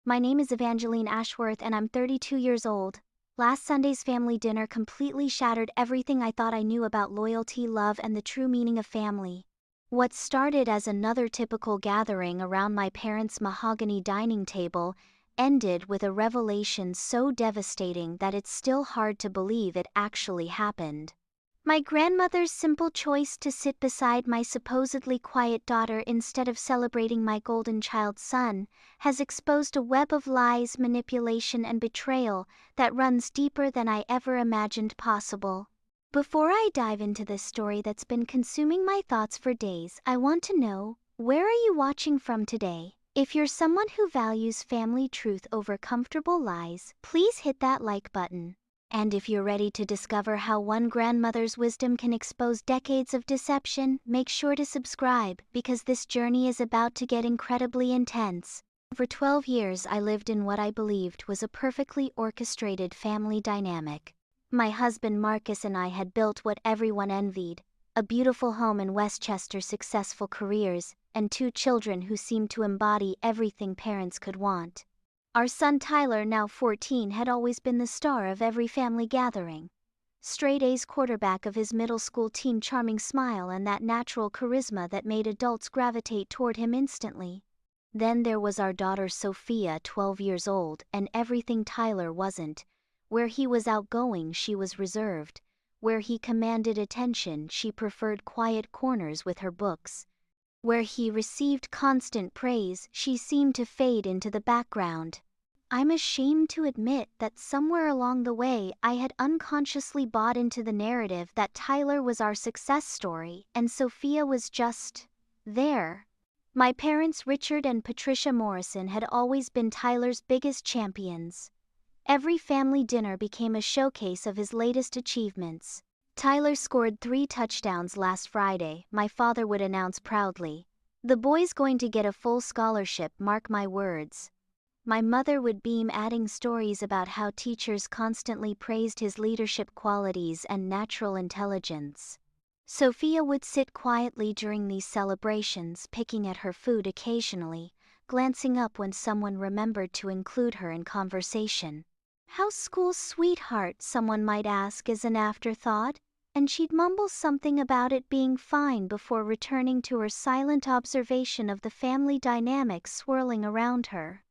My name is Evangeline Ashworth and I'm 32 years old. Last Sunday's family dinner completely shattered everything I thought I knew about loyalty, love, and the true meaning of family. What started as another typical gathering around my parents' mahogany dining table ended with a revelation so devastating that it's still hard to believe it actually happened. My grandmother's simple choice to sit beside my supposedly quiet daughter instead of celebrating my golden child son has exposed a web of lies, manipulation, and betrayal that runs deeper than I ever imagined possible. Before I dive into this story that's been consuming my thoughts for days, I want to know, where are you watching from today? If you're someone who values family truth over comfortable lies, please hit that like button. And if you're ready to discover how one grandmother's wisdom can expose decades of deception, make sure to subscribe, because this journey is about to get incredibly intense. For 12 years I lived in what I believed was a perfectly orchestrated family dynamic. My husband Marcus and I had built what everyone envied: a beautiful home in Westchester, successful careers, and 2 children who seemed to embody everything parents could want. Our son Tyler, now 14, had always been the star of every family gathering. Straight A's quarterback of his middle school team, charming smile and that natural charisma that made adults gravitate toward him instantly. Then there was our daughter Sophia, 12 years old, and everything Tyler wasn't. Where he was outgoing, she was reserved. Where he commanded attention, she preferred quiet corners with her books. Where he received constant praise, she seemed to fade into the background. I'm ashamed to admit that somewhere along the way I had unconsciously bought into the narrative that Tyler was our success story and Sophia was just there. My parents, Richard and Patricia Morrison, had always been Tyler's biggest champions. Every family dinner became a showcase of his latest achievements. Tyler scored 3 touchdowns last Friday, my father would announce proudly. The boy's going to get a full scholarship, mark my words. My mother would beam, adding stories about how teachers constantly praised his leadership qualities and natural intelligence. Sophia would sit quietly during these celebrations, picking at her food occasionally, glancing up when someone remembered to include her in conversation. "How's school, sweetheart?" someone might ask as an afterthought, and she'd mumble something about it being fine before returning to her silent observation of the family dynamics swirling around her.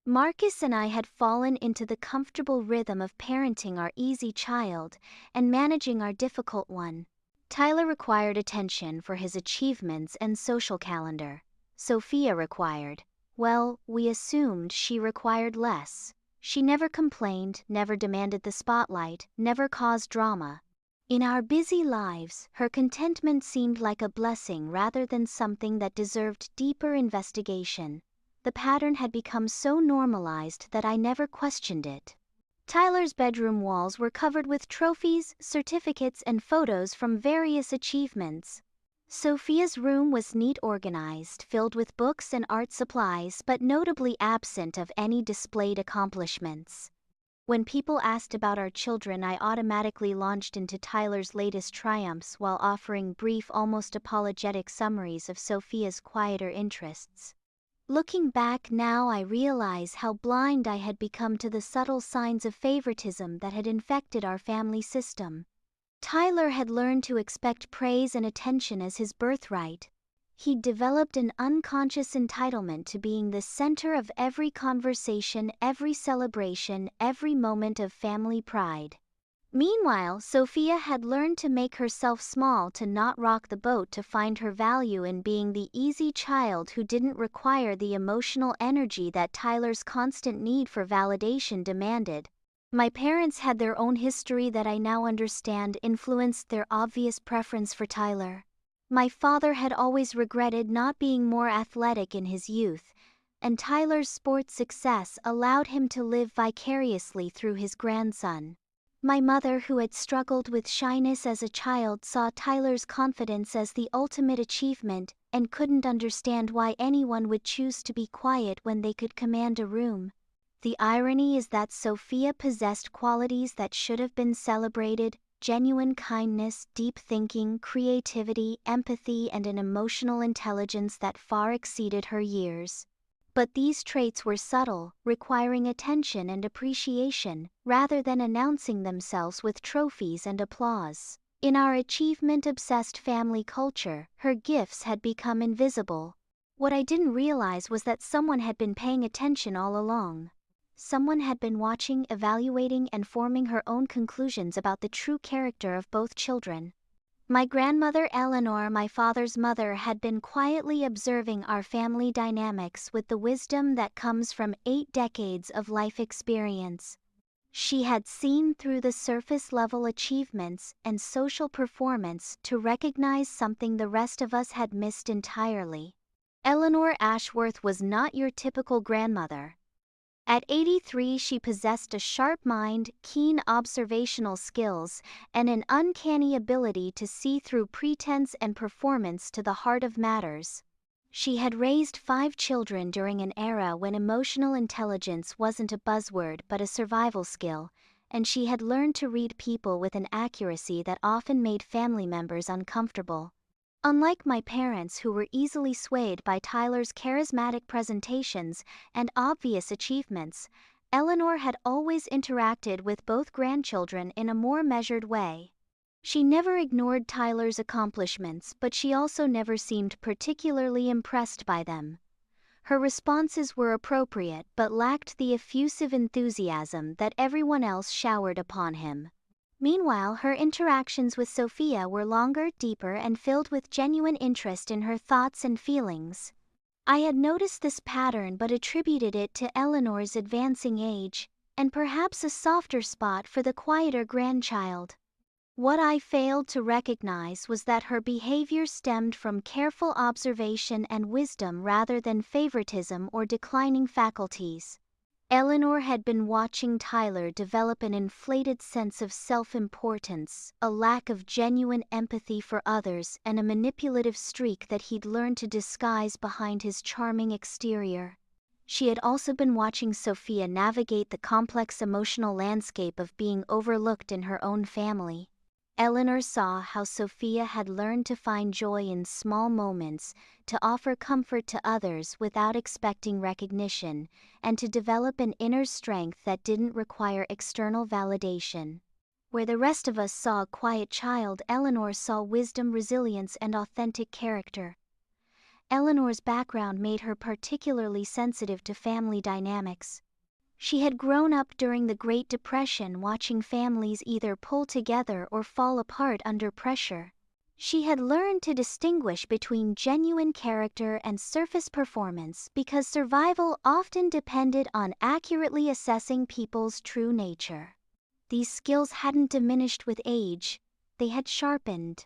Marcus and I had fallen into the comfortable rhythm of parenting our easy child and managing our difficult one. Tyler required attention for his achievements and social calendar. Sophia required, well, we assumed she required less. She never complained, never demanded the spotlight, never caused drama. In our busy lives, her contentment seemed like a blessing rather than something that deserved deeper investigation. The pattern had become so normalized that I never questioned it. Tyler's bedroom walls were covered with trophies, certificates, and photos from various achievements. Sophia's room was neat, organized, filled with books and art supplies, but notably absent of any displayed accomplishments. When people asked about our children, I automatically launched into Tyler's latest triumphs while offering brief, almost apologetic summaries of Sophia's quieter interests. Looking back now, I realize how blind I had become to the subtle signs of favoritism that had infected our family system. Tyler had learned to expect praise and attention as his birthright. He'd developed an unconscious entitlement to being the center of every conversation, every celebration, every moment of family pride. Meanwhile, Sophia had learned to make herself small, to not rock the boat, to find her value in being the easy child who didn't require the emotional energy that Tyler's constant need for validation demanded. My parents had their own history that I now understand influenced their obvious preference for Tyler. My father had always regretted not being more athletic in his youth, and Tyler's sports success allowed him to live vicariously through his grandson. My mother, who had struggled with shyness as a child, saw Tyler's confidence as the ultimate achievement and couldn't understand why anyone would choose to be quiet when they could command a room. The irony is that Sophia possessed qualities that should have been celebrated: genuine kindness, deep thinking, creativity, empathy, and an emotional intelligence that far exceeded her years. But these traits were subtle, requiring attention and appreciation, rather than announcing themselves with trophies and applause. In our achievement-obsessed family culture, her gifts had become invisible. What I didn't realize was that someone had been paying attention all along. Someone had been watching, evaluating, and forming her own conclusions about the true character of both children. My grandmother Eleanor, my father's mother, had been quietly observing our family dynamics with the wisdom that comes from 8 decades of life experience. She had seen through the surface-level achievements and social performance to recognize something the rest of us had missed entirely. Eleanor Ashworth was not your typical grandmother. At 83, she possessed a sharp mind, keen observational skills, and an uncanny ability to see through pretense and performance to the heart of matters. She had raised 5 children during an era when emotional intelligence wasn't a buzzword but a survival skill, and she had learned to read people with an accuracy that often made family members uncomfortable. Unlike my parents, who were easily swayed by Tyler's charismatic presentations and obvious achievements, Eleanor had always interacted with both grandchildren in a more measured way. She never ignored Tyler's accomplishments, but she also never seemed particularly impressed by them. Her responses were appropriate but lacked the effusive enthusiasm that everyone else showered upon him. Meanwhile, her interactions with Sophia were longer, deeper, and filled with genuine interest in her thoughts and feelings. I had noticed this pattern but attributed it to Eleanor's advancing age, and perhaps a softer spot for the quieter grandchild. What I failed to recognize was that her behavior stemmed from careful observation and wisdom rather than favoritism or declining faculties. Eleanor had been watching Tyler develop an inflated sense of self-importance, a lack of genuine empathy for others, and a manipulative streak that he'd learned to disguise behind his charming exterior. She had also been watching Sophia navigate the complex emotional landscape of being overlooked in her own family. Eleanor saw how Sophia had learned to find joy in small moments, to offer comfort to others without expecting recognition, and to develop an inner strength that didn't require external validation. Where the rest of us saw a quiet child, Eleanor saw wisdom, resilience, and authentic character. Eleanor's background made her particularly sensitive to family dynamics. She had grown up during the Great Depression, watching families either pull together or fall apart under pressure. She had learned to distinguish between genuine character and surface performance because survival often depended on accurately assessing people's true nature. These skills hadn't diminished with age, they had sharpened.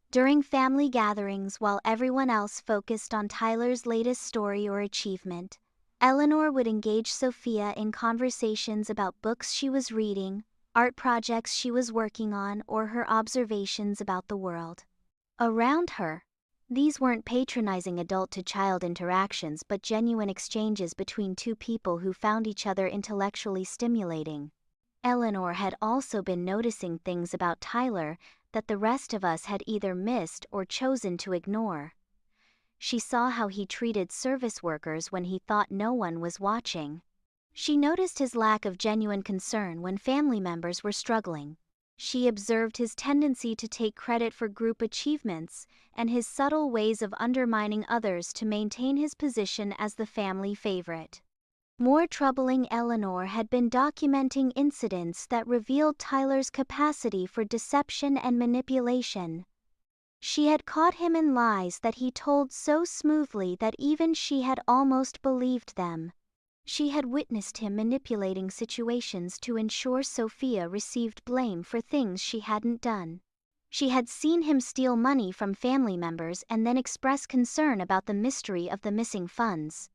During family gatherings, while everyone else focused on Tyler's latest story or achievement, Eleanor would engage Sophia in conversations about books she was reading, art projects she was working on, or her observations about the world around her. These weren't patronizing adult-to-child interactions but genuine exchanges between two people who found each other intellectually stimulating. Eleanor had also been noticing things about Tyler that the rest of us had either missed or chosen to ignore. She saw how he treated service workers when he thought no one was watching. She noticed his lack of genuine concern when family members were struggling. She observed his tendency to take credit for group achievements and his subtle ways of undermining others to maintain his position as the family favorite. More troubling, Eleanor had been documenting incidents that revealed Tyler's capacity for deception and manipulation. She had caught him in lies that he told so smoothly that even she had almost believed them. She had witnessed him manipulating situations to ensure Sophia received blame for things she hadn't done. She had seen him steal money from family members and then express concern about the mystery of the missing funds.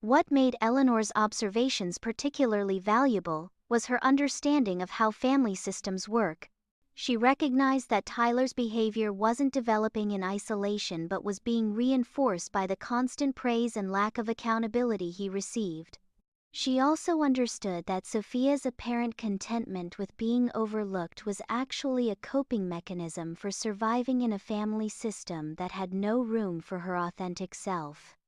What made Eleanor's observations particularly valuable was her understanding of how family systems work. She recognized that Tyler's behavior wasn't developing in isolation but was being reinforced by the constant praise and lack of accountability he received. She also understood that Sophia's apparent contentment with being overlooked was actually a coping mechanism for surviving in a family system that had no room for her authentic self.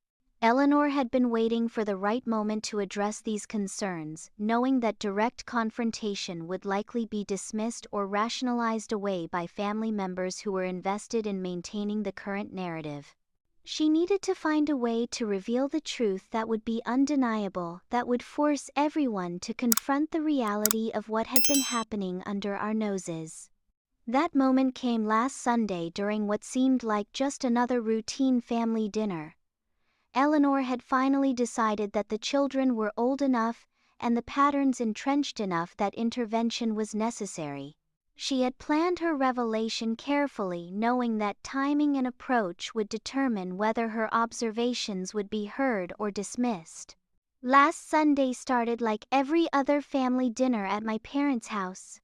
Eleanor had been waiting for the right moment to address these concerns, knowing that direct confrontation would likely be dismissed or rationalized away by family members who were invested in maintaining the current narrative. She needed to find a way to reveal the truth that would be undeniable, that would force everyone to confront the reality of what had been happening under our noses. That moment came last Sunday during what seemed like just another routine family dinner. Eleanor had finally decided that the children were old enough and the patterns entrenched enough that intervention was necessary. She had planned her revelation carefully, knowing that timing and approach would determine whether her observations would be heard or dismissed. Last Sunday started like every other family dinner at my parents' house.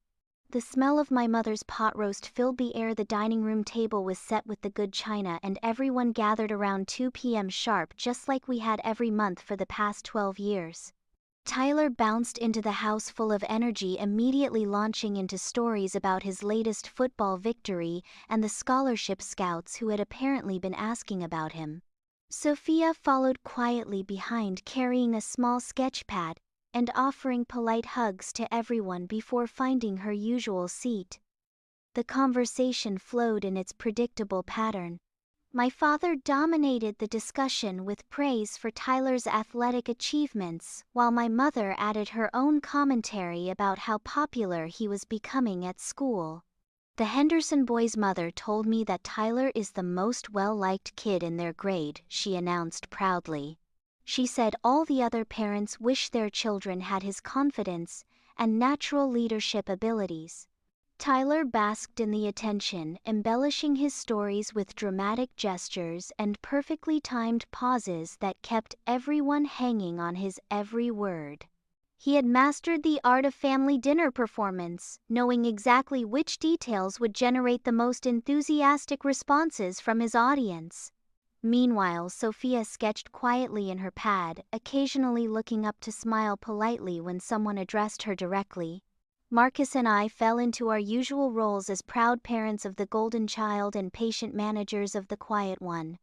The smell of my mother's pot roast filled the air. The dining room table was set with the good china and everyone gathered around 2 p.m. sharp, just like we had every month for the past 12 years. Tyler bounced into the house full of energy, immediately launching into stories about his latest football victory and the scholarship scouts who had apparently been asking about him. Sophia followed quietly behind, carrying a small sketch pad and offering polite hugs to everyone before finding her usual seat. The conversation flowed in its predictable pattern. My father dominated the discussion with praise for Tyler's athletic achievements, while my mother added her own commentary about how popular he was becoming at school. The Henderson boys' mother told me that Tyler is the most well-liked kid in their grade, she announced proudly. She said all the other parents wish their children had his confidence and natural leadership abilities. Tyler basked in the attention, embellishing his stories with dramatic gestures and perfectly timed pauses that kept everyone hanging on his every word. He had mastered the art of family dinner performance, knowing exactly which details would generate the most enthusiastic responses from his audience. Meanwhile, Sophia sketched quietly in her pad, occasionally looking up to smile politely when someone addressed her directly. Marcus and I fell into our usual roles as proud parents of the golden child and patient managers of the quiet one.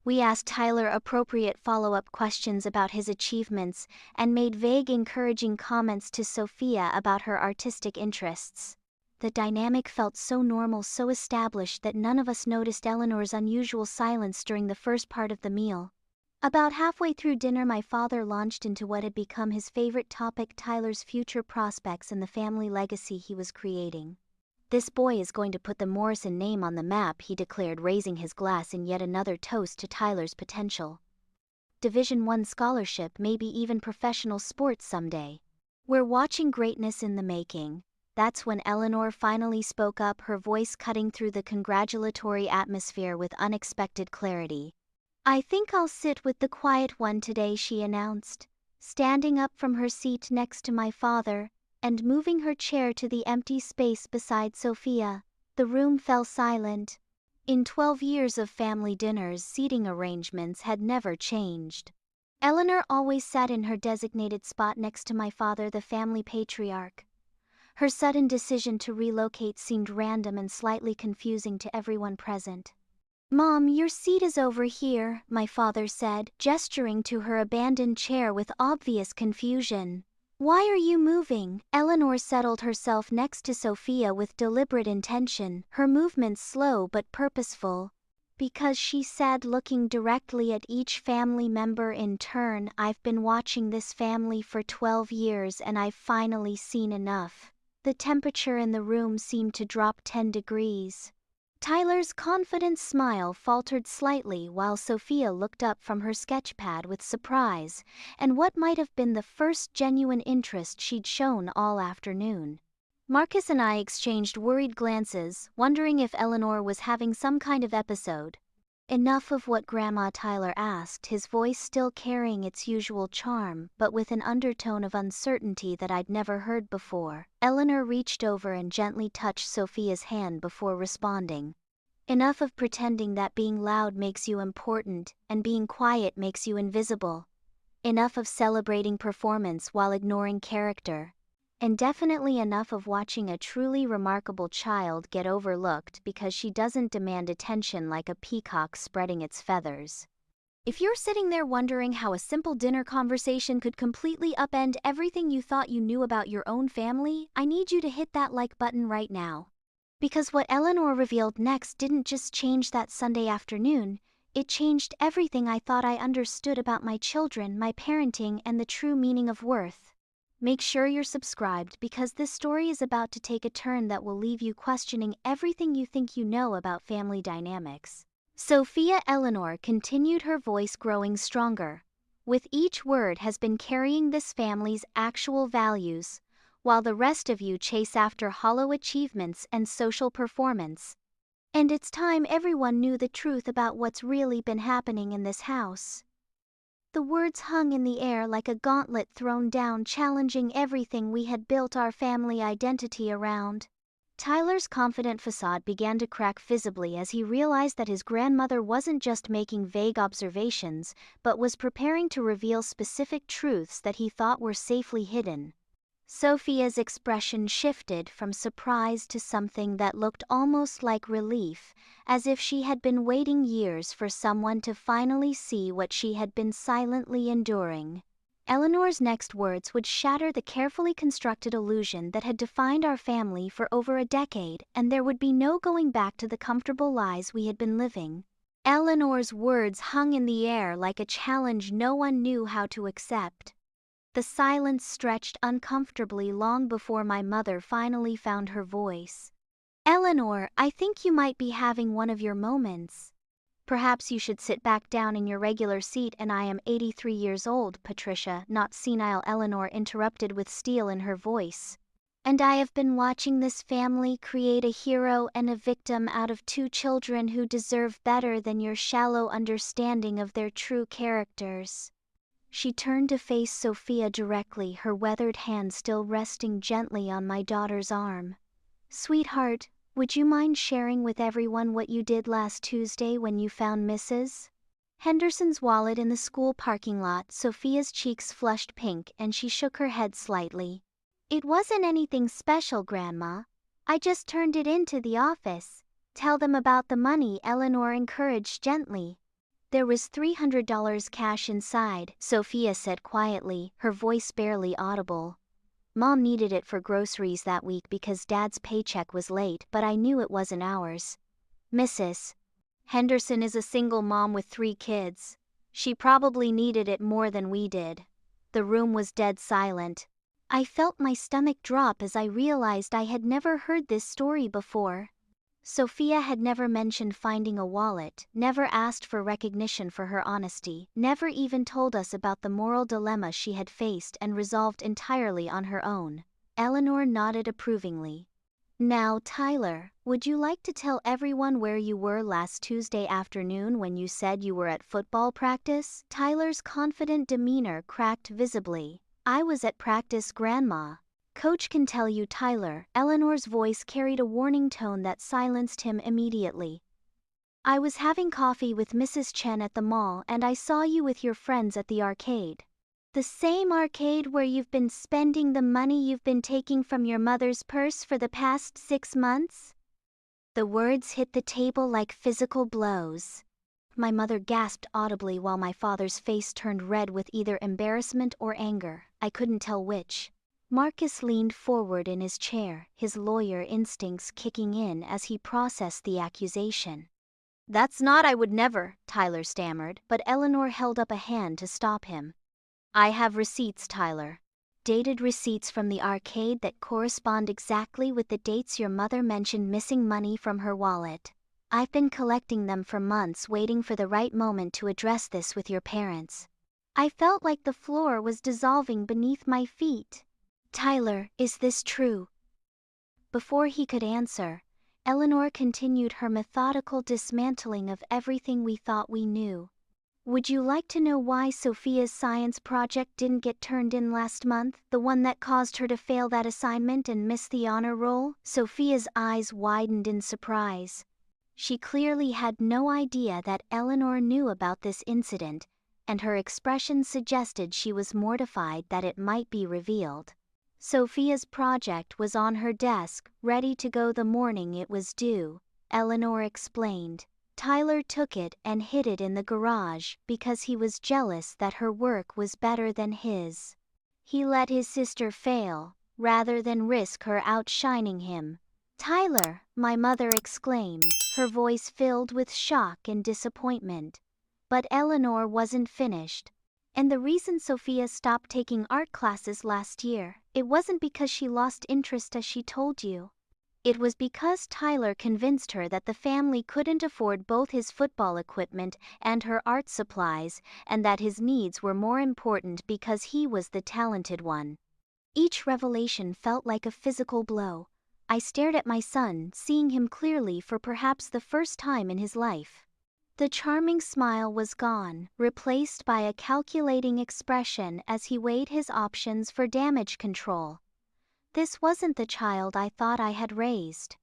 We asked Tyler appropriate follow-up questions about his achievements and made vague encouraging comments to Sophia about her artistic interests. The dynamic felt so normal, so established that none of us noticed Eleanor's unusual silence during the first part of the meal. About halfway through dinner, my father launched into what had become his favorite topic: Tyler's future prospects and the family legacy he was creating. "This boy is going to put the Morrison name on the map," he declared, raising his glass in yet another toast to Tyler's potential. "Division I scholarship, maybe even professional sports someday. We're watching greatness in the making." That's when Eleanor finally spoke up, her voice cutting through the congratulatory atmosphere with unexpected clarity. "I think I'll sit with the quiet one today," she announced, standing up from her seat next to my father and moving her chair to the empty space beside Sophia. The room fell silent. In 12 years of family dinners, seating arrangements had never changed. Eleanor always sat in her designated spot next to my father, the family patriarch. Her sudden decision to relocate seemed random and slightly confusing to everyone present. "Mom, your seat is over here," my father said, gesturing to her abandoned chair with obvious confusion. "Why are you moving?" Eleanor settled herself next to Sophia with deliberate intention, her movements slow but purposeful. "Because," she said, looking directly at each family member in turn, "I've been watching this family for 12 years and I've finally seen enough." The temperature in the room seemed to drop 10 degrees. Tyler's confident smile faltered slightly while Sophia looked up from her sketchpad with surprise and what might have been the first genuine interest she'd shown all afternoon. Marcus and I exchanged worried glances, wondering if Eleanor was having some kind of episode. "Enough of what Grandma?" Tyler asked, his voice still carrying its usual charm, but with an undertone of uncertainty that I'd never heard before. Eleanor reached over and gently touched Sophia's hand before responding. "Enough of pretending that being loud makes you important and being quiet makes you invisible. Enough of celebrating performance while ignoring character. And definitely enough of watching a truly remarkable child get overlooked because she doesn't demand attention like a peacock spreading its feathers." If you're sitting there wondering how a simple dinner conversation could completely upend everything you thought you knew about your own family, I need you to hit that like button right now. Because what Eleanor revealed next didn't just change that Sunday afternoon, it changed everything I thought I understood about my children, my parenting, and the true meaning of worth. Make sure you're subscribed because this story is about to take a turn that will leave you questioning everything you think you know about family dynamics. Sophia Eleanor continued, her voice growing stronger. With each word has been carrying this family's actual values, while the rest of you chase after hollow achievements and social performance. And it's time everyone knew the truth about what's really been happening in this house. The words hung in the air like a gauntlet thrown down, challenging everything we had built our family identity around. Tyler's confident facade began to crack visibly as he realized that his grandmother wasn't just making vague observations, but was preparing to reveal specific truths that he thought were safely hidden. Sophia's expression shifted from surprise to something that looked almost like relief, as if she had been waiting years for someone to finally see what she had been silently enduring. Eleanor's next words would shatter the carefully constructed illusion that had defined our family for over a decade, and there would be no going back to the comfortable lies we had been living. Eleanor's words hung in the air like a challenge no one knew how to accept. The silence stretched uncomfortably long before my mother finally found her voice. "Eleanor, I think you might be having one of your moments. Perhaps you should sit back down in your regular seat, and I am 83 years old, Patricia," not senile Eleanor interrupted with steel in her voice. "And I have been watching this family create a hero and a victim out of two children who deserve better than your shallow understanding of their true characters." She turned to face Sophia directly, her weathered hand still resting gently on my daughter's arm. "Sweetheart, would you mind sharing with everyone what you did last Tuesday when you found Mrs. Henderson's wallet in the school parking lot?" Sophia's cheeks flushed pink and she shook her head slightly. "It wasn't anything special, Grandma. I just turned it into the office." "Tell them about the money," Eleanor encouraged gently. "There was $300 cash inside," Sophia said quietly, her voice barely audible. "Mom needed it for groceries that week because Dad's paycheck was late, but I knew it wasn't ours. Mrs. Henderson is a single mom with 3 kids. She probably needed it more than we did." The room was dead silent. I felt my stomach drop as I realized I had never heard this story before. Sophia had never mentioned finding a wallet, never asked for recognition for her honesty, never even told us about the moral dilemma she had faced and resolved entirely on her own. Eleanor nodded approvingly. "Now, Tyler, would you like to tell everyone where you were last Tuesday afternoon when you said you were at football practice?" Tyler's confident demeanor cracked visibly. "I was at practice, Grandma. Coach can tell you, Tyler." Eleanor's voice carried a warning tone that silenced him immediately. "I was having coffee with Mrs. Chen at the mall and I saw you with your friends at the arcade." "The same arcade where you've been spending the money you've been taking from your mother's purse for the past 6 months?" The words hit the table like physical blows. My mother gasped audibly while my father's face turned red with either embarrassment or anger. I couldn't tell which. Marcus leaned forward in his chair, his lawyer instincts kicking in as he processed the accusation. "That's not, I would never," Tyler stammered, but Eleanor held up a hand to stop him. "I have receipts, Tyler. Dated receipts from the arcade that correspond exactly with the dates your mother mentioned missing money from her wallet. I've been collecting them for months, waiting for the right moment to address this with your parents." I felt like the floor was dissolving beneath my feet. "Tyler, is this true?" Before he could answer, Eleanor continued her methodical dismantling of everything we thought we knew. "Would you like to know why Sophia's science project didn't get turned in last month, the one that caused her to fail that assignment and miss the honor roll?" Sophia's eyes widened in surprise. She clearly had no idea that Eleanor knew about this incident, and her expression suggested she was mortified that it might be revealed. "Sophia's project was on her desk, ready to go the morning it was due," Eleanor explained. Tyler took it and hid it in the garage because he was jealous that her work was better than his. He let his sister fail, rather than risk her outshining him. "Tyler," my mother exclaimed, her voice filled with shock and disappointment. But Eleanor wasn't finished. "And the reason Sophia stopped taking art classes last year, it wasn't because she lost interest as she told you. It was because Tyler convinced her that the family couldn't afford both his football equipment and her art supplies, and that his needs were more important because he was the talented one." Each revelation felt like a physical blow. I stared at my son, seeing him clearly for perhaps the first time in his life. The charming smile was gone, replaced by a calculating expression as he weighed his options for damage control. This wasn't the child I thought I had raised.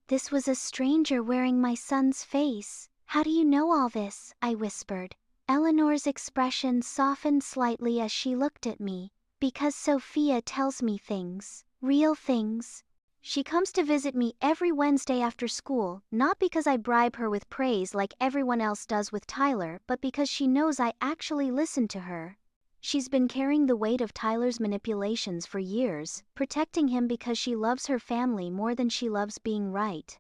This was a stranger wearing my son's face. "How do you know all this?" I whispered. Eleanor's expression softened slightly as she looked at me. "Because Sophia tells me things, real things. She comes to visit me every Wednesday after school, not because I bribe her with praise like everyone else does with Tyler, but because she knows I actually listen to her. She's been carrying the weight of Tyler's manipulations for years, protecting him because she loves her family more than she loves being right."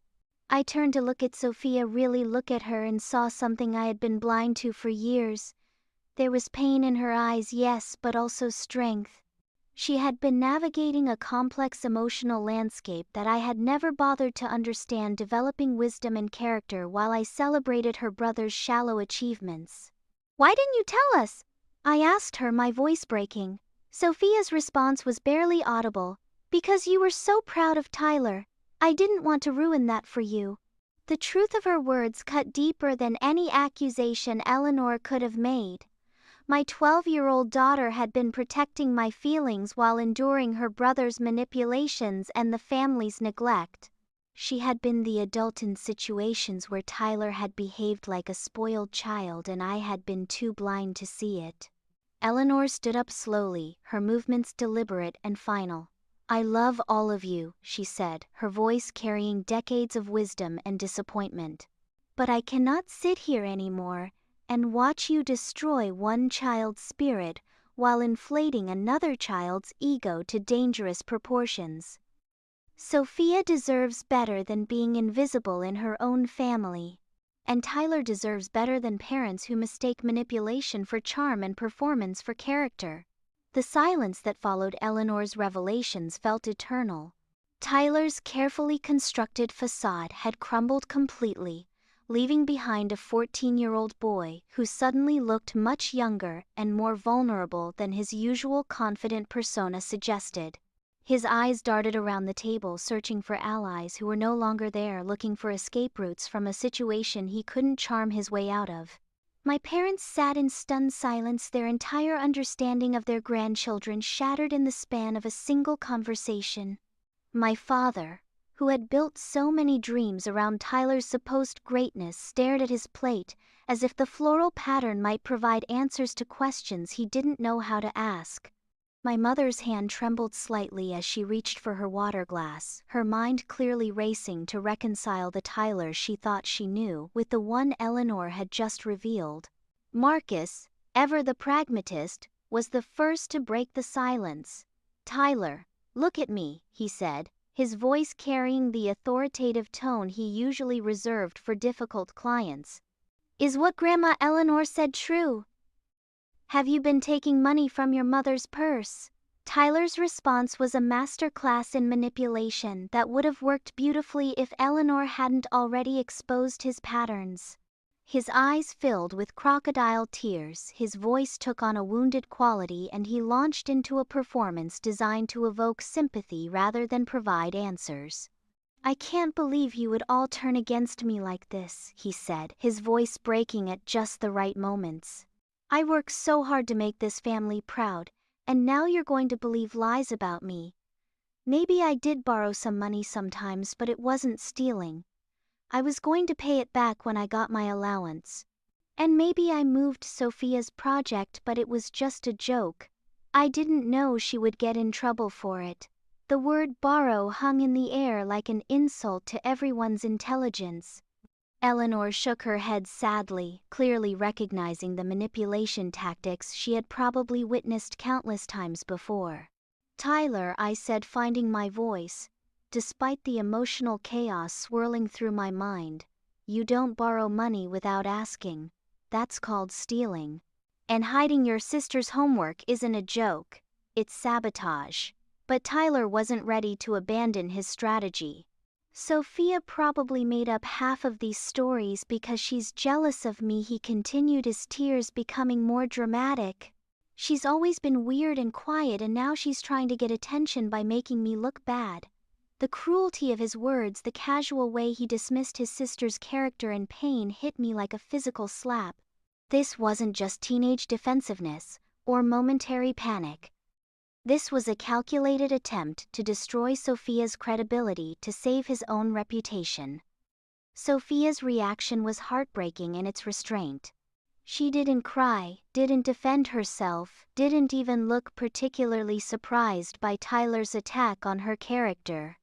I turned to look at Sophia, really look at her, and saw something I had been blind to for years. There was pain in her eyes, yes, but also strength. She had been navigating a complex emotional landscape that I had never bothered to understand, developing wisdom and character while I celebrated her brother's shallow achievements. "Why didn't you tell us?" I asked her, my voice breaking. Sophia's response was barely audible. "Because you were so proud of Tyler. I didn't want to ruin that for you." The truth of her words cut deeper than any accusation Eleanor could have made. My 12-year-old daughter had been protecting my feelings while enduring her brother's manipulations and the family's neglect. She had been the adult in situations where Tyler had behaved like a spoiled child, and I had been too blind to see it. Eleanor stood up slowly, her movements deliberate and final. "I love all of you," she said, her voice carrying decades of wisdom and disappointment. "But I cannot sit here anymore and watch you destroy one child's spirit while inflating another child's ego to dangerous proportions. Sophia deserves better than being invisible in her own family. And Tyler deserves better than parents who mistake manipulation for charm and performance for character." The silence that followed Eleanor's revelations felt eternal. Tyler's carefully constructed facade had crumbled completely, leaving behind a 14-year-old boy who suddenly looked much younger and more vulnerable than his usual confident persona suggested. His eyes darted around the table, searching for allies who were no longer there, looking for escape routes from a situation he couldn't charm his way out of. My parents sat in stunned silence, their entire understanding of their grandchildren shattered in the span of a single conversation. My father, who had built so many dreams around Tyler's supposed greatness, stared at his plate, as if the floral pattern might provide answers to questions he didn't know how to ask. My mother's hand trembled slightly as she reached for her water glass, her mind clearly racing to reconcile the Tyler she thought she knew with the one Eleanor had just revealed. Marcus, ever the pragmatist, was the first to break the silence. "Tyler, look at me," he said, his voice carrying the authoritative tone he usually reserved for difficult clients. "Is what Grandma Eleanor said true? Have you been taking money from your mother's purse?" Tyler's response was a masterclass in manipulation that would have worked beautifully if Eleanor hadn't already exposed his patterns. His eyes filled with crocodile tears, his voice took on a wounded quality, and he launched into a performance designed to evoke sympathy rather than provide answers. "I can't believe you would all turn against me like this," he said, his voice breaking at just the right moments. "I worked so hard to make this family proud, and now you're going to believe lies about me. Maybe I did borrow some money sometimes, but it wasn't stealing. I was going to pay it back when I got my allowance. And maybe I moved Sophia's project, but it was just a joke. I didn't know she would get in trouble for it." The word borrow hung in the air like an insult to everyone's intelligence. Eleanor shook her head sadly, clearly recognizing the manipulation tactics she had probably witnessed countless times before. "Tyler," I said, finding my voice, despite the emotional chaos swirling through my mind, "you don't borrow money without asking. That's called stealing. And hiding your sister's homework isn't a joke, it's sabotage." But Tyler wasn't ready to abandon his strategy. "Sophia probably made up half of these stories because she's jealous of me," he continued, his tears becoming more dramatic. "She's always been weird and quiet, and now she's trying to get attention by making me look bad." The cruelty of his words, the casual way he dismissed his sister's character and pain, hit me like a physical slap. This wasn't just teenage defensiveness or momentary panic. This was a calculated attempt to destroy Sophia's credibility to save his own reputation. Sophia's reaction was heartbreaking in its restraint. She didn't cry, didn't defend herself, didn't even look particularly surprised by Tyler's attack on her character.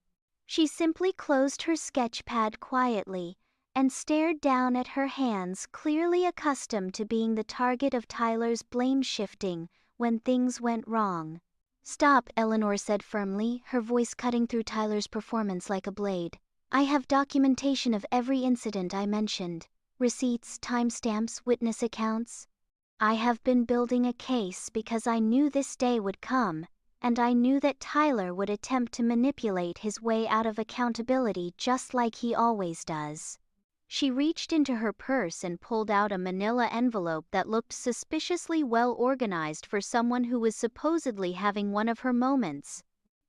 She simply closed her sketchpad quietly and stared down at her hands, clearly accustomed to being the target of Tyler's blame shifting when things went wrong. "Stop," Eleanor said firmly, her voice cutting through Tyler's performance like a blade. "I have documentation of every incident I mentioned. Receipts, timestamps, witness accounts. I have been building a case because I knew this day would come, and I knew that Tyler would attempt to manipulate his way out of accountability just like he always does." She reached into her purse and pulled out a manila envelope that looked suspiciously well organized for someone who was supposedly having one of her moments.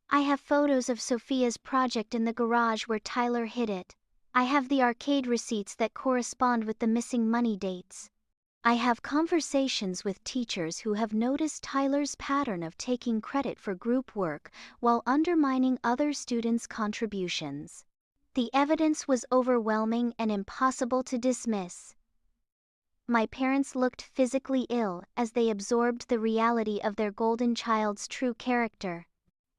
"I have photos of Sophia's project in the garage where Tyler hid it. I have the arcade receipts that correspond with the missing money dates. I have conversations with teachers who have noticed Tyler's pattern of taking credit for group work while undermining other students' contributions." The evidence was overwhelming and impossible to dismiss. My parents looked physically ill as they absorbed the reality of their golden child's true character.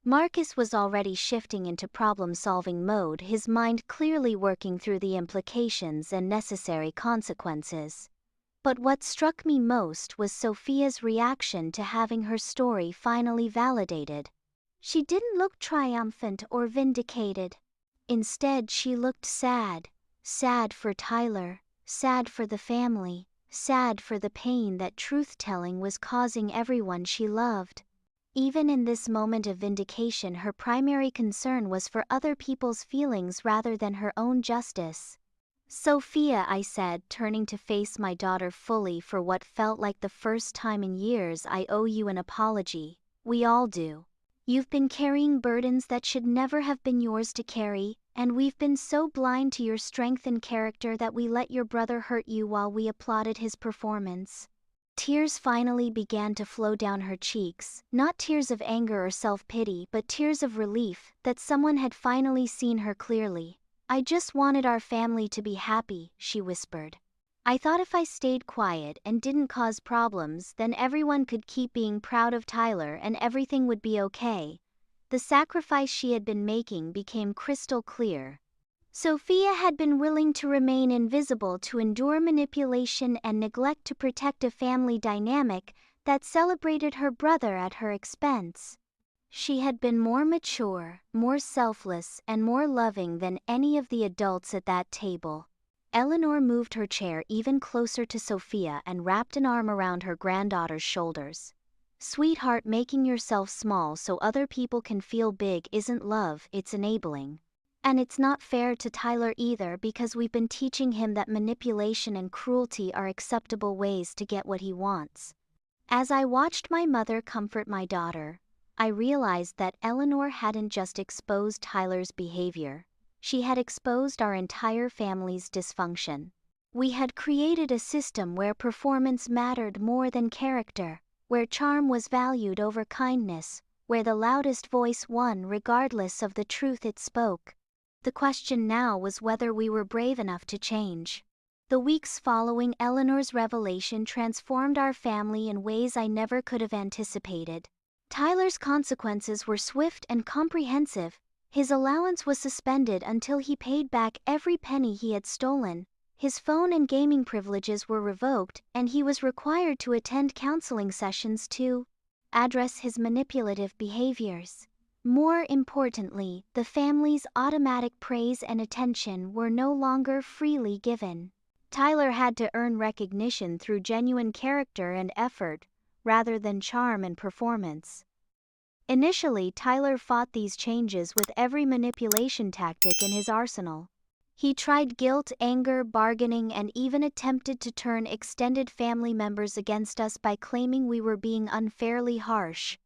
Marcus was already shifting into problem-solving mode, his mind clearly working through the implications and necessary consequences. But what struck me most was Sophia's reaction to having her story finally validated. She didn't look triumphant or vindicated. Instead, she looked sad. Sad for Tyler, sad for the family, sad for the pain that truth-telling was causing everyone she loved. Even in this moment of vindication, her primary concern was for other people's feelings rather than her own justice. "Sophia," I said, turning to face my daughter fully for what felt like the first time in years, "I owe you an apology. We all do. You've been carrying burdens that should never have been yours to carry, and we've been so blind to your strength and character that we let your brother hurt you while we applauded his performance." Tears finally began to flow down her cheeks, not tears of anger or self-pity, but tears of relief that someone had finally seen her clearly. "I just wanted our family to be happy," she whispered. "I thought if I stayed quiet and didn't cause problems, then everyone could keep being proud of Tyler and everything would be okay." The sacrifice she had been making became crystal clear. Sophia had been willing to remain invisible to endure manipulation and neglect to protect a family dynamic that celebrated her brother at her expense. She had been more mature, more selfless, and more loving than any of the adults at that table. Eleanor moved her chair even closer to Sophia and wrapped an arm around her granddaughter's shoulders. "Sweetheart, making yourself small so other people can feel big isn't love, it's enabling. And it's not fair to Tyler either, because we've been teaching him that manipulation and cruelty are acceptable ways to get what he wants." As I watched my mother comfort my daughter, I realized that Eleanor hadn't just exposed Tyler's behavior. She had exposed our entire family's dysfunction. We had created a system where performance mattered more than character, where charm was valued over kindness, where the loudest voice won regardless of the truth it spoke. The question now was whether we were brave enough to change. The weeks following Eleanor's revelation transformed our family in ways I never could have anticipated. Tyler's consequences were swift and comprehensive. His allowance was suspended until he paid back every penny he had stolen. His phone and gaming privileges were revoked, and he was required to attend counseling sessions to address his manipulative behaviors. More importantly, the family's automatic praise and attention were no longer freely given. Tyler had to earn recognition through genuine character and effort, rather than charm and performance. Initially, Tyler fought these changes with every manipulation tactic in his arsenal. He tried guilt, anger, bargaining, and even attempted to turn extended family members against us by claiming we were being unfairly harsh.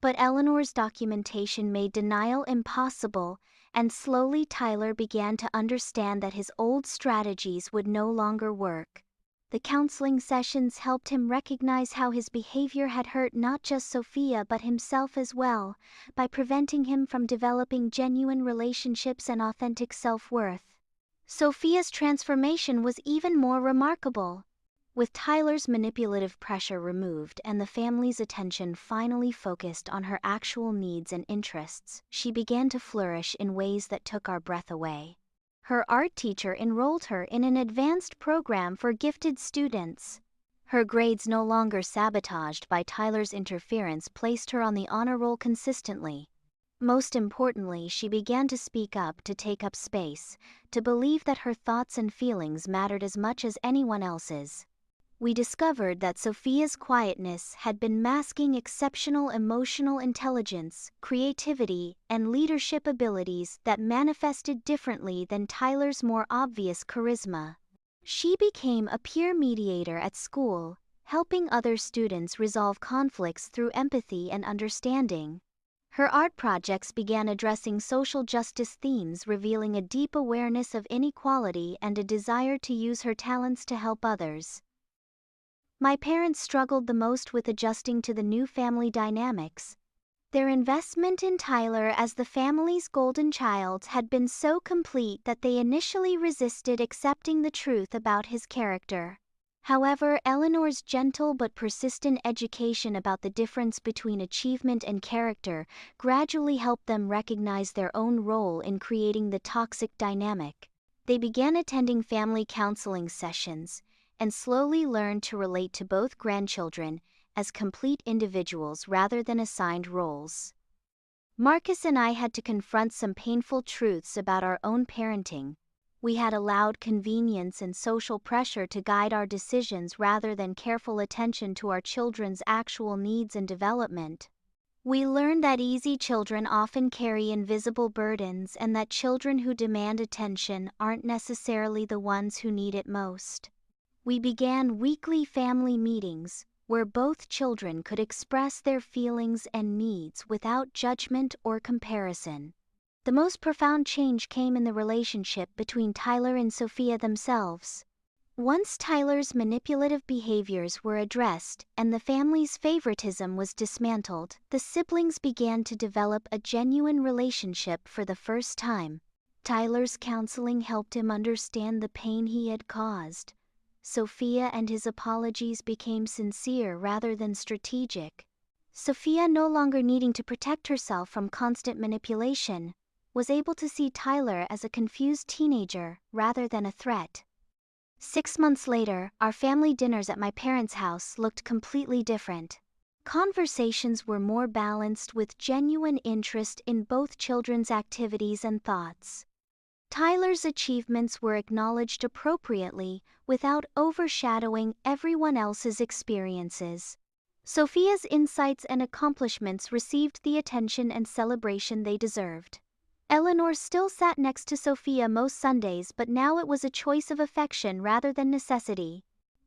But Eleanor's documentation made denial impossible, and slowly Tyler began to understand that his old strategies would no longer work. The counseling sessions helped him recognize how his behavior had hurt not just Sophia but himself as well, by preventing him from developing genuine relationships and authentic self-worth. Sophia's transformation was even more remarkable. With Tyler's manipulative pressure removed and the family's attention finally focused on her actual needs and interests, she began to flourish in ways that took our breath away. Her art teacher enrolled her in an advanced program for gifted students. Her grades, no longer sabotaged by Tyler's interference, placed her on the honor roll consistently. Most importantly, she began to speak up, to take up space, to believe that her thoughts and feelings mattered as much as anyone else's. We discovered that Sophia's quietness had been masking exceptional emotional intelligence, creativity, and leadership abilities that manifested differently than Tyler's more obvious charisma. She became a peer mediator at school, helping other students resolve conflicts through empathy and understanding. Her art projects began addressing social justice themes, revealing a deep awareness of inequality and a desire to use her talents to help others. My parents struggled the most with adjusting to the new family dynamics. Their investment in Tyler as the family's golden child had been so complete that they initially resisted accepting the truth about his character. However, Eleanor's gentle but persistent education about the difference between achievement and character gradually helped them recognize their own role in creating the toxic dynamic. They began attending family counseling sessions, and slowly learned to relate to both grandchildren as complete individuals rather than assigned roles. Marcus and I had to confront some painful truths about our own parenting. We had allowed convenience and social pressure to guide our decisions rather than careful attention to our children's actual needs and development. We learned that easy children often carry invisible burdens and that children who demand attention aren't necessarily the ones who need it most. We began weekly family meetings, where both children could express their feelings and needs without judgment or comparison. The most profound change came in the relationship between Tyler and Sophia themselves. Once Tyler's manipulative behaviors were addressed and the family's favoritism was dismantled, the siblings began to develop a genuine relationship for the first time. Tyler's counseling helped him understand the pain he had caused. Sophia and his apologies became sincere rather than strategic. Sophia, no longer needing to protect herself from constant manipulation, was able to see Tyler as a confused teenager rather than a threat. 6 months later, our family dinners at my parents' house looked completely different. Conversations were more balanced, with genuine interest in both children's activities and thoughts. Tyler's achievements were acknowledged appropriately, without overshadowing everyone else's experiences. Sophia's insights and accomplishments received the attention and celebration they deserved. Eleanor still sat next to Sophia most Sundays, but now it was a choice of affection rather than necessity.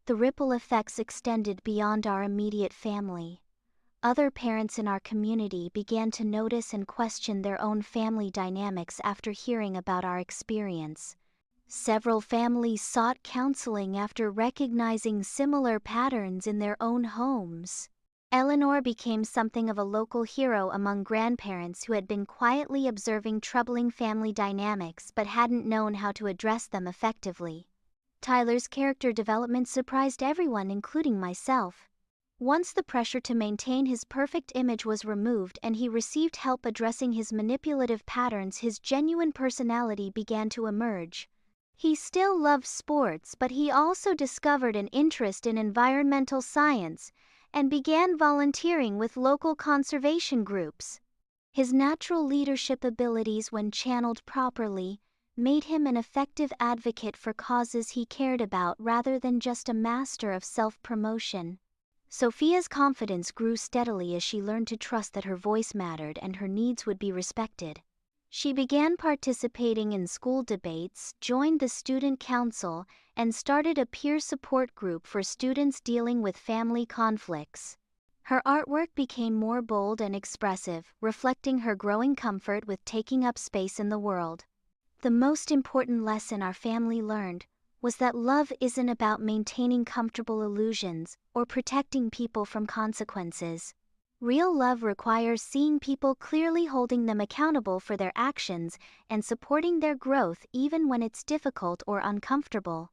The ripple effects extended beyond our immediate family. Other parents in our community began to notice and question their own family dynamics after hearing about our experience. Several families sought counseling after recognizing similar patterns in their own homes. Eleanor became something of a local hero among grandparents who had been quietly observing troubling family dynamics but hadn't known how to address them effectively. Tyler's character development surprised everyone, including myself. Once the pressure to maintain his perfect image was removed and he received help addressing his manipulative patterns, his genuine personality began to emerge. He still loved sports, but he also discovered an interest in environmental science and began volunteering with local conservation groups. His natural leadership abilities, when channeled properly, made him an effective advocate for causes he cared about rather than just a master of self-promotion. Sophia's confidence grew steadily as she learned to trust that her voice mattered and her needs would be respected. She began participating in school debates, joined the student council, and started a peer support group for students dealing with family conflicts. Her artwork became more bold and expressive, reflecting her growing comfort with taking up space in the world. The most important lesson our family learned was that love isn't about maintaining comfortable illusions or protecting people from consequences. Real love requires seeing people clearly, holding them accountable for their actions, and supporting their growth even when it's difficult or uncomfortable.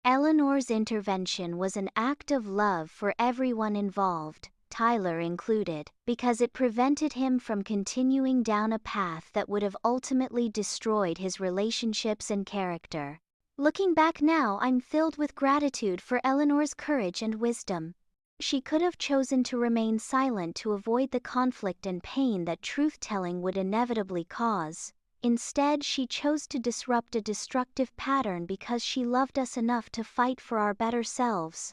Eleanor's intervention was an act of love for everyone involved, Tyler included, because it prevented him from continuing down a path that would have ultimately destroyed his relationships and character. Looking back now, I'm filled with gratitude for Eleanor's courage and wisdom. She could have chosen to remain silent to avoid the conflict and pain that truth-telling would inevitably cause. Instead, she chose to disrupt a destructive pattern because she loved us enough to fight for our better selves.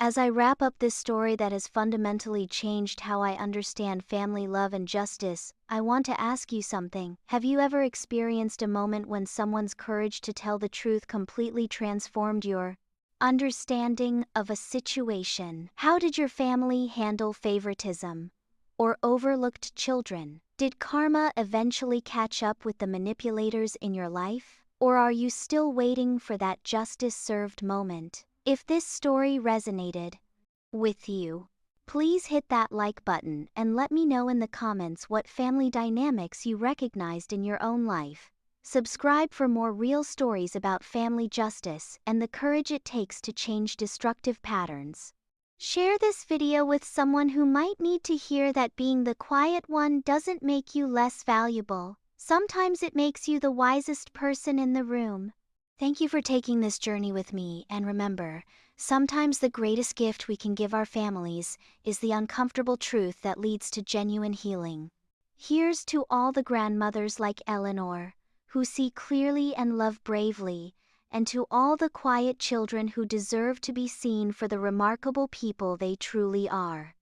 As I wrap up this story that has fundamentally changed how I understand family love and justice, I want to ask you something. Have you ever experienced a moment when someone's courage to tell the truth completely transformed your understanding of a situation? How did your family handle favoritism or overlooked children? Did karma eventually catch up with the manipulators in your life? Or are you still waiting for that justice-served moment? If this story resonated with you, please hit that like button and let me know in the comments what family dynamics you recognized in your own life. Subscribe for more real stories about family justice and the courage it takes to change destructive patterns. Share this video with someone who might need to hear that being the quiet one doesn't make you less valuable. Sometimes it makes you the wisest person in the room. Thank you for taking this journey with me, and remember, sometimes the greatest gift we can give our families is the uncomfortable truth that leads to genuine healing. Here's to all the grandmothers like Eleanor, who see clearly and love bravely, and to all the quiet children who deserve to be seen for the remarkable people they truly are.